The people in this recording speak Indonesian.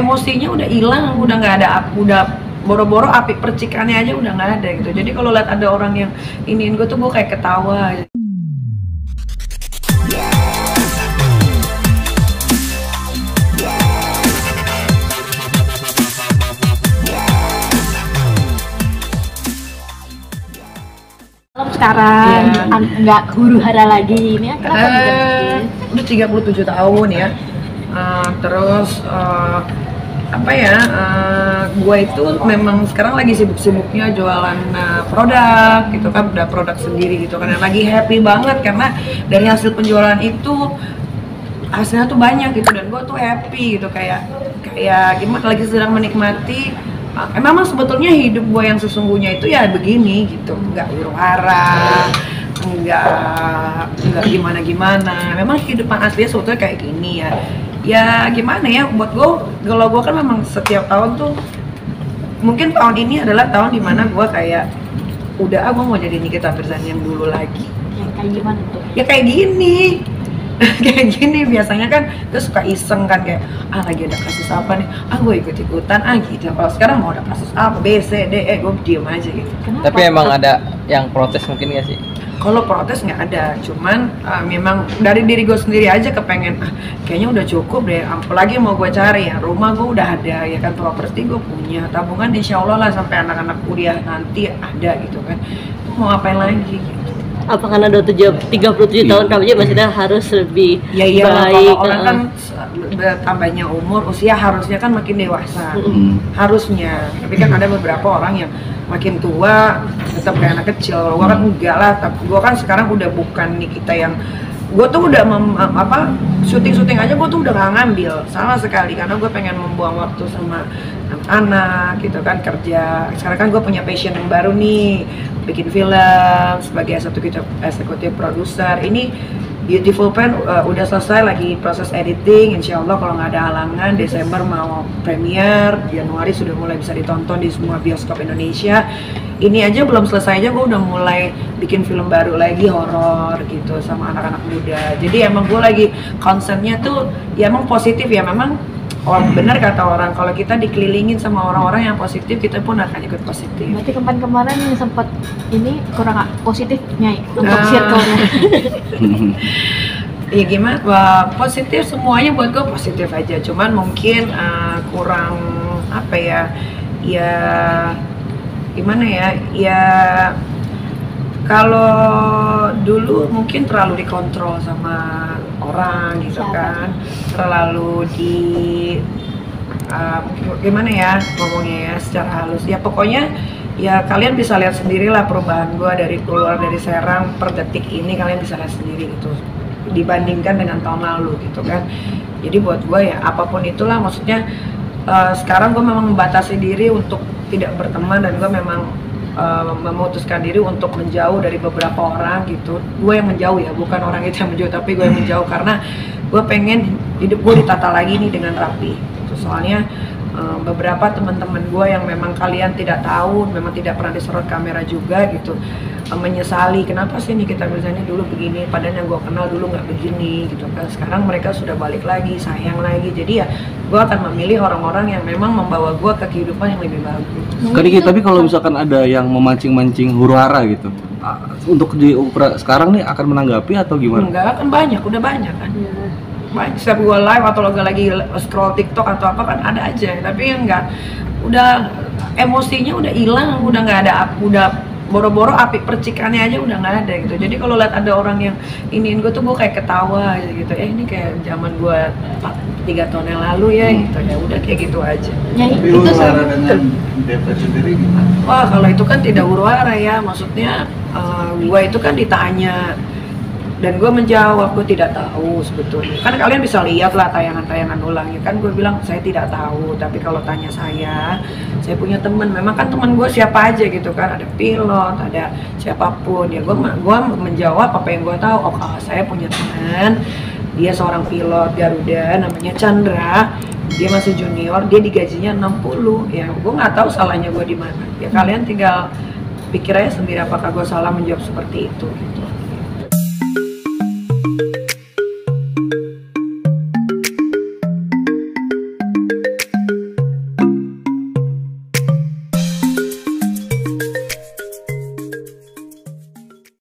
emosinya udah hilang, udah nggak ada, udah boro-boro api percikannya aja udah nggak ada gitu. Jadi kalau lihat ada orang yang iniin gue tuh gue kayak ketawa. Sekarang nggak huru-hara lagi ini ya, kenapa udah 37 tahun ya. Terus apa ya, gue itu memang sekarang lagi sibuk-sibuknya jualan produk gitu kan, udah produk sendiri gitu kan, lagi happy banget karena dari hasil penjualan itu hasilnya tuh banyak gitu, dan gue tuh happy gitu, kayak gimana, lagi sedang menikmati. Memang sebetulnya hidup gue yang sesungguhnya itu ya begini gitu, nggak huru-hara, nggak gimana-gimana. Memang kehidupan aslinya sebetulnya kayak gini ya. Ya gimana ya, buat gue, kalau gue kan memang setiap tahun tuh, mungkin tahun ini adalah tahun dimana gue kayak udah gue mau jadi Nikita Mirzani yang dulu lagi. Kayak gimana tuh? Ya kayak gini. Kayak gini biasanya kan gue suka iseng kan, kayak lagi ada kasus apa nih, gue ikut-ikutan gitu. Kalau sekarang mau ada kasus apa, B, C, D, E, gue diem aja gitu. Kenapa? Tapi emang ada yang protes mungkin nggak sih? Kalau protes nggak ada, cuman memang dari diri gue sendiri aja kepengen, kayaknya udah cukup deh, apalagi mau gue cari ya, rumah gue udah ada ya kan, properti gue punya, tabungan insya Allah lah sampai anak-anak kuliah nanti ada gitu kan, mau ngapain lagi gitu. Apa karena udah 37 tahun remaja maksudnya harus lebih baik? Kalau orang kan bertambahnya umur, usia harusnya kan makin dewasa, harusnya. Tapi kan ada beberapa orang yang makin tua tetap kayak anak kecil. Gua kan enggak lah, gua kan sekarang udah bukan Nikita yang, gue tuh udah syuting aja gue tuh udah gak ngambil sama sekali, karena gue pengen membuang waktu sama anak gitu kan, kerja. Sekarang kan gue punya passion yang baru nih, bikin film sebagai eksekutif produser. Ini Beautiful Pen udah selesai, lagi proses editing. Insya Allah kalau nggak ada halangan Desember mau premier, Januari sudah mulai bisa ditonton di semua bioskop Indonesia. Ini aja belum selesai aja gue udah mulai bikin film baru lagi, horor gitu sama anak-anak muda. Jadi emang gue lagi konsennya tuh ya emang positif ya. Memang benar kata orang, kalau kita dikelilingin sama orang-orang yang positif, kita pun akan ikut positif. Berarti kemarin yang sempat ini kurang positifnya untuk circle-nya. Ya gimana, positif semuanya buat gue positif aja, cuman mungkin kurang apa ya, ya gimana ya, kalau dulu mungkin terlalu dikontrol sama orang gitu kan, terlalu gimana ya ngomongnya ya secara halus ya, pokoknya ya kalian bisa lihat sendirilah perubahan gue dari keluar dari Serang per detik ini, kalian bisa lihat sendiri gitu dibandingkan dengan tahun lalu gitu kan. Jadi buat gue ya apapun itulah, maksudnya sekarang gue memang membatasi diri untuk tidak berteman, dan gue memang memutuskan diri untuk menjauh dari beberapa orang gitu. Gue yang menjauh ya, bukan orang itu yang menjauh, tapi gue yang menjauh karena gue pengen hidup gue ditata lagi nih dengan rapi gitu. Soalnya beberapa teman-teman gue yang memang kalian tidak tahu, memang tidak pernah disorot kamera juga gitu, menyesali kenapa sih Nikita Mirzani dulu begini, padahal yang gue kenal dulu nggak begini gitu kan. Sekarang mereka sudah balik lagi, sayang lagi. Jadi ya gue akan memilih orang-orang yang memang membawa gue ke kehidupan yang lebih bagus. Tapi kalau misalkan ada yang memancing-mancing huru-hara gitu, untuk di sekarang nih akan menanggapi atau gimana? Enggak, kan banyak, udah banyak kan. Banyak, setiap gue live atau lagi scroll TikTok atau apa kan ada aja, tapi enggak, udah emosinya udah hilang, udah nggak ada, udah boro-boro api percikannya aja udah nggak ada gitu. Jadi kalau lihat ada orang yang iniin gue tuh gue kayak ketawa aja gitu, ini kayak zaman gue 3 tahun yang lalu ya gitu, ya udah kayak gitu aja. Ya, tapi itu huru-hara dengan Deva sendiri gimana? Wah kalau itu kan tidak huru-hara ya, maksudnya gue itu kan ditanya dan gue menjawab gue tidak tahu sebetulnya. Kan kalian bisa lihat lah tayangan-tayangan ulangnya kan, gue bilang saya tidak tahu. Tapi kalau tanya saya punya teman, memang kan teman gue siapa aja gitu kan, ada pilot, ada siapapun ya, gue menjawab apa yang gue tahu. Saya punya teman, dia seorang pilot Garuda namanya Chandra, dia masih junior, dia digajinya 60 ya. Gue nggak tahu salahnya gue di mana ya, kalian tinggal pikir aja sendiri apakah gue salah menjawab seperti itu gitu.